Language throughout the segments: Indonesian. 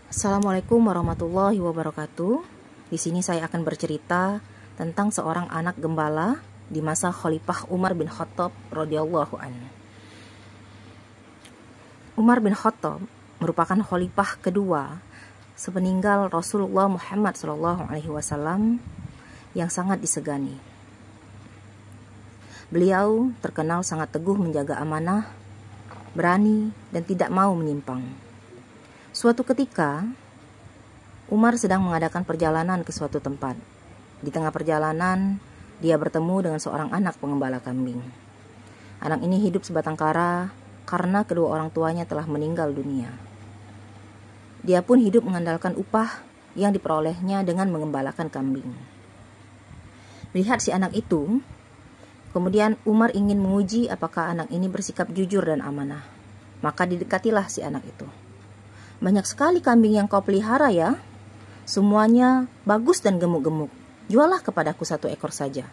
Assalamualaikum warahmatullahi wabarakatuh. Di sini saya akan bercerita tentang seorang anak gembala di masa Khalifah Umar bin Khattab radhiyallahu anhu. Umar bin Khattab merupakan khalifah kedua sepeninggal Rasulullah Muhammad SAW yang sangat disegani. Beliau terkenal sangat teguh menjaga amanah, berani, dan tidak mau menyimpang. Suatu ketika, Umar sedang mengadakan perjalanan ke suatu tempat. Di tengah perjalanan, dia bertemu dengan seorang anak pengembala kambing. Anak ini hidup sebatang kara karena kedua orang tuanya telah meninggal dunia. Dia pun hidup mengandalkan upah yang diperolehnya dengan mengembalakan kambing. Melihat si anak itu, kemudian Umar ingin menguji apakah anak ini bersikap jujur dan amanah. Maka didekatilah si anak itu. "Banyak sekali kambing yang kau pelihara ya. Semuanya bagus dan gemuk-gemuk. Jualah kepadaku 1 ekor saja,"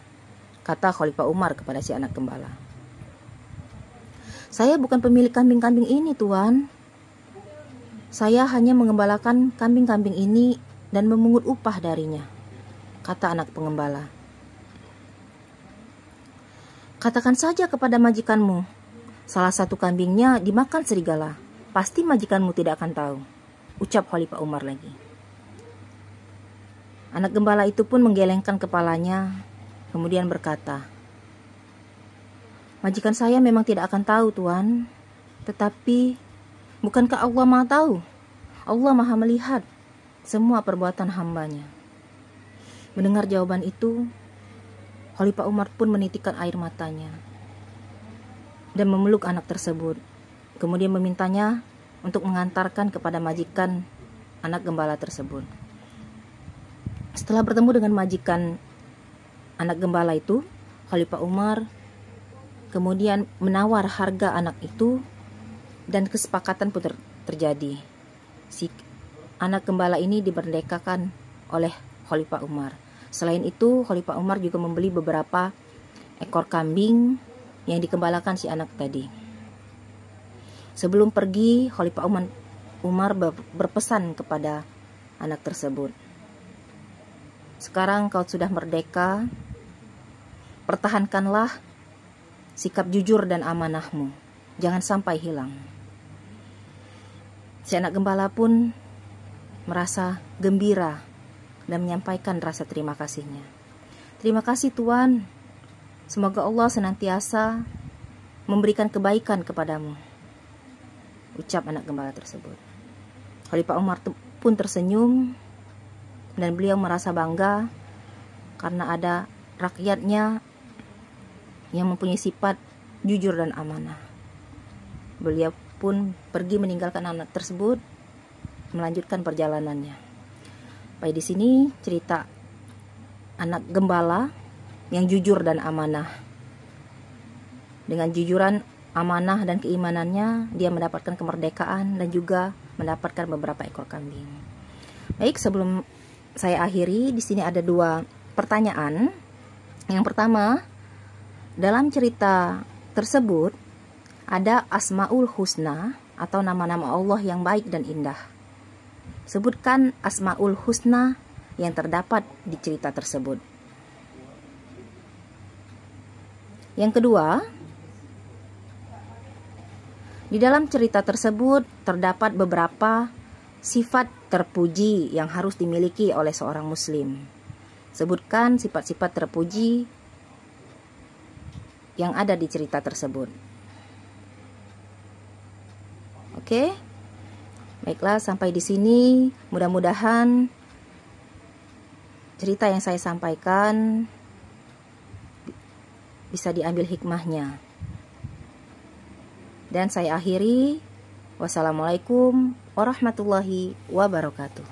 kata Khalifah Umar kepada si anak gembala. "Saya bukan pemilik kambing-kambing ini, Tuan. Saya hanya mengembalakan kambing-kambing ini dan memungut upah darinya," kata anak pengembala. "Katakan saja kepada majikanmu, salah satu kambingnya dimakan serigala. Pasti majikanmu tidak akan tahu," ucap Khalifah Umar lagi. Anak gembala itu pun menggelengkan kepalanya, kemudian berkata, "Majikan saya memang tidak akan tahu, Tuan. Tetapi, bukankah Allah Maha tahu? Allah Maha melihat semua perbuatan hambanya." Mendengar jawaban itu, Khalifah Umar pun menitikkan air matanya dan memeluk anak tersebut. Kemudian memintanya untuk mengantarkan kepada majikan anak gembala tersebut. Setelah bertemu dengan majikan anak gembala itu, Khalifah Umar kemudian menawar harga anak itu dan kesepakatan pun terjadi. Si anak gembala ini dimerdekakan oleh Khalifah Umar. Selain itu, Khalifah Umar juga membeli beberapa ekor kambing yang dikembalakan si anak tadi. Sebelum pergi, Khalifah Umar berpesan kepada anak tersebut, "Sekarang kau sudah merdeka, pertahankanlah sikap jujur dan amanahmu. Jangan sampai hilang." Si anak gembala pun merasa gembira dan menyampaikan rasa terima kasihnya. "Terima kasih, Tuan. Semoga Allah senantiasa memberikan kebaikan kepadamu," ucap anak gembala tersebut. Khalifah Umar pun tersenyum dan beliau merasa bangga karena ada rakyatnya yang mempunyai sifat jujur dan amanah. Beliau pun pergi meninggalkan anak tersebut, melanjutkan perjalanannya. Sampai di sini cerita anak gembala yang jujur dan amanah. Dengan jujuran, amanah, dan keimanannya, dia mendapatkan kemerdekaan dan juga mendapatkan beberapa ekor kambing. Baik, sebelum saya akhiri, di sini ada 2 pertanyaan. Yang pertama, dalam cerita tersebut ada Asmaul Husna atau nama-nama Allah yang baik dan indah. Sebutkan Asmaul Husna yang terdapat di cerita tersebut. Yang kedua, di dalam cerita tersebut terdapat beberapa sifat terpuji yang harus dimiliki oleh seorang muslim. Sebutkan sifat-sifat terpuji yang ada di cerita tersebut. Oke? Baiklah, sampai di sini mudah-mudahan cerita yang saya sampaikan bisa diambil hikmahnya. Dan saya akhiri, wassalamualaikum warahmatullahi wabarakatuh.